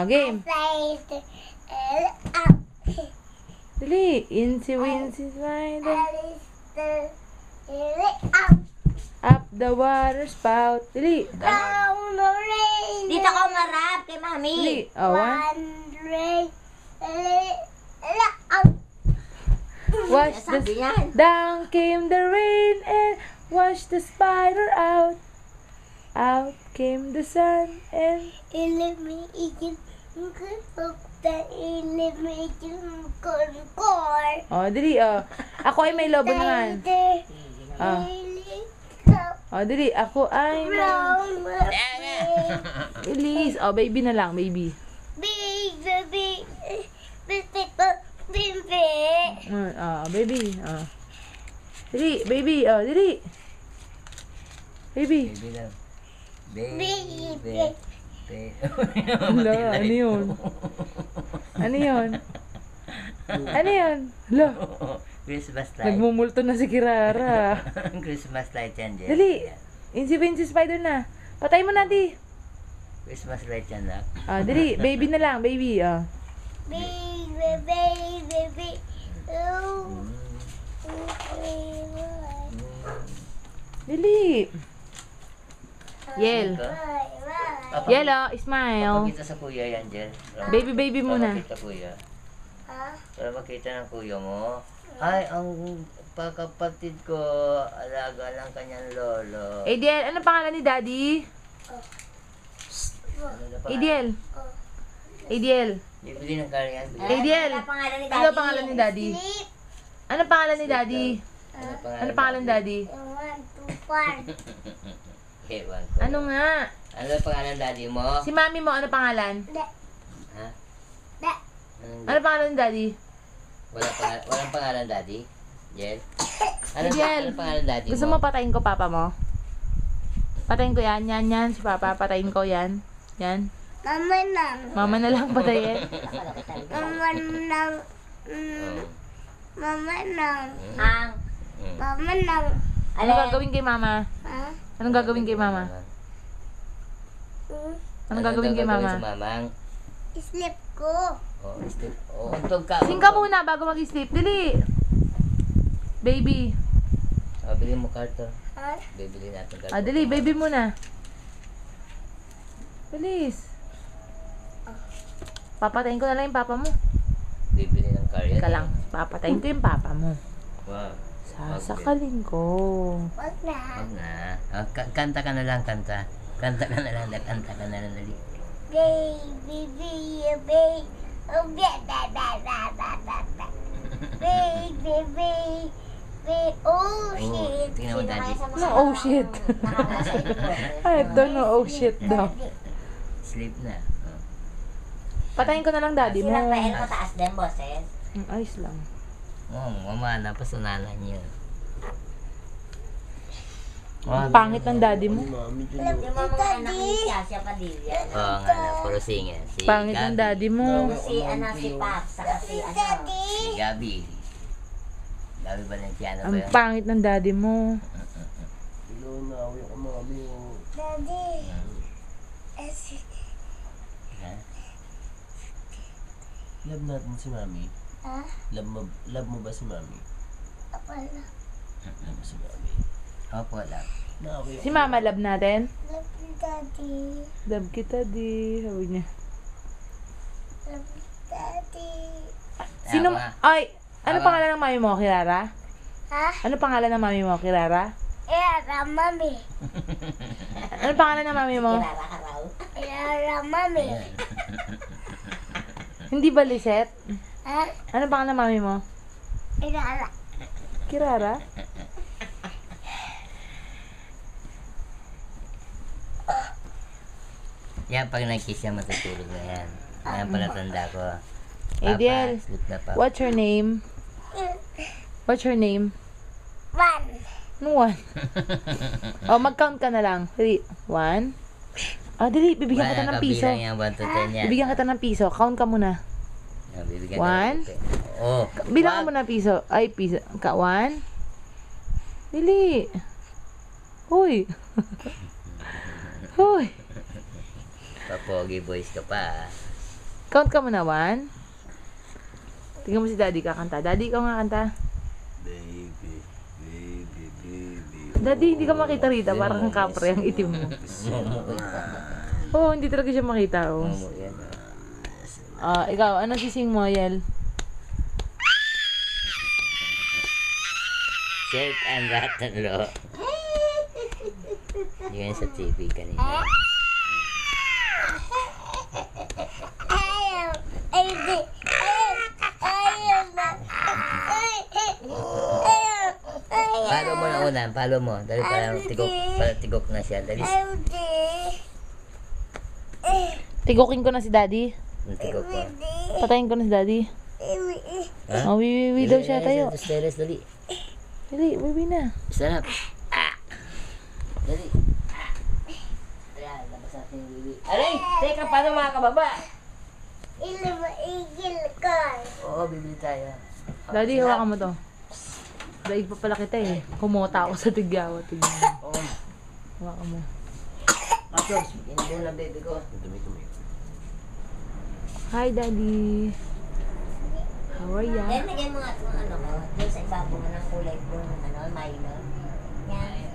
game. Dali. Incy Wincy Spider. Up the water spout. Dali. Dito ka umarap kay Mami. Dali. Oh, one. Wash the... Sabi yan. Down came the rain and washed the spider out. Out came the sun and... Oh, dali, oh. Ako ay may lobo naman. Oh. Oh, dali. Ako ay may... Release. Oh, baby na lang, baby. Oh, baby. Oh. Dali, baby. Oh, dali. Baby. Baby lang. Hala, ano yun? Ano yun? Ano yun? Hala, Christmas light. nagmumulto na si Kirara. Christmas light yan, Jen. Dali. Incy Wincy Spider na. Patay mo na, di. Christmas light yan, nak. Ah, dali. Baby na lang, baby. Ah. Dali. Yel. Yellow, smile. Papakita sa kuya yan, Jen. Baby muna. Papakita kuya. Para makita ng kuya mo. Ay, ang pagkapatid ko, alaga ng kanyang lolo. Adiel, ano pangalan ni Daddy? Adiel. Adiel. Bibili ng kanya. Adiel. Ano pangalan ni Daddy? Ano pangalan ni Daddy? Ano pangalan ni Daddy? Ewan ko. Ano nga? Ano pangalan daddy mo? Si Mami mo, ano pangalan? Ha? Ano pangalan ni Daddy? Walang pangalan daddy? Jel? Ano Jel, pangalan daddy gusto mo patayin ko papa mo? Patayin ko yan, yan. Si papa, patayin ko yan. Yan. Mama na lang patayin. Ano gagawin kay mama? Anong gagawin kay mama? Anong gagawin kay mama? Sa mamang? Sleep ko. Oh, sleep. Oh, untog ka. Sing ka muna bago mag-sleep. Dili. Baby. Oh, bili mo karton. Bibili natin karton. Ah, dali. Baby muna. Bilis. Papatayin ko na lang yung papa mo. Bibili ng karton. Teka lang. Papatayin ko yung papa mo. Wow. Sasakalin ko. Wag na. Wag na. Oh, kanta ka na lang, kanta. Kanta ka na lang, kanta ka na lang. Dali. Baby. Oh, oh shit. Tingnan mo, daddy. No, oh shit. I don't know, oh shit daw. Sleep na. Oh. Patayin ko na lang daddy mo. Sila pa el mataas din, boses. Ayos lang. Oh, mama, napasunanan niyo. Ang pangit ng daddy mo. Yung mga anak ni Siya Padilla. Oo nga na, puro singer. Si Pangit ng Gabi. daddy mo. Si Pap, saka si Si Gabi. Gabi Valenciano ba Ang yun? pangit ng daddy mo. Daddy. Ha? Love natin si Mami. Ha? Love mo ba si Mami? Wala. Love mo si Mami. Opo lang. Naawi Si mama love natin. Love you, Daddy. Love kita di. Sabi niya. Love you, Daddy. Sino? Ay! Ano Aba. pangalan ng mami mo, Kirara? Ha? Ano pangalan ng mami mo, Kirara? Mami. Ano pangalan ng mami mo? Mami. Hindi ba Lisette? Ha? Ano pangalan ng mami mo? Irara. Kirara? Yan, pag nag-kiss yan, matutulog na yan. Yan pala tanda ko. Adiel, Sleep na pa. what's your name? What's your name? One. No one. Oh, mag-count ka na lang. 3, 1. Ah, dali, bibigyan kita ng piso. Kabilang yan, 1 to 10 yan. Bibigyan kita ng piso. Count ka muna. Bibigyan One. ka ng Oh. Bilang ka muna piso. Ay, piso. 1. Dili. Hoy. Hoy. Papogi boys ka pa. Count ka muna, 1. Tingnan mo si Daddy kakanta. Daddy, ikaw nga kanta. Baby, baby, baby. Daddy, hindi ka makita rito. Parang kang kapre ang itim mo. Oo, hindi talaga siya makita. Oh. Ikaw, ano sising mo, Yel? Shake and rattle. Yan sa TV kanina. Palo mo na una, palo mo. Dali para tigok na siya. Dali. Tigukin ko na si Daddy. Tigok ko. Patayin ko na si Daddy. Ha? Oh, wiwi daw siya tayo. Dali. Dali, wiwi na. Sarap. Dali. Ayan, labas natin yung wiwi. Aray! Teka, paano mga kababa? Igil ka. Oo, bibili tayo. Daddy, hawakan mo to. Daig pa pala kita eh. Kumota ako sa tigyawa. Tignan mo. Oo. Hawakan mo. Asos, hindi na baby ko. Dumi-dumi. Hi, Daddy. How are ya? Yan, lagyan mo nga itong ano ko. Doon sa ibabaw mo ng kulay blue ng ano, Milo. Yan.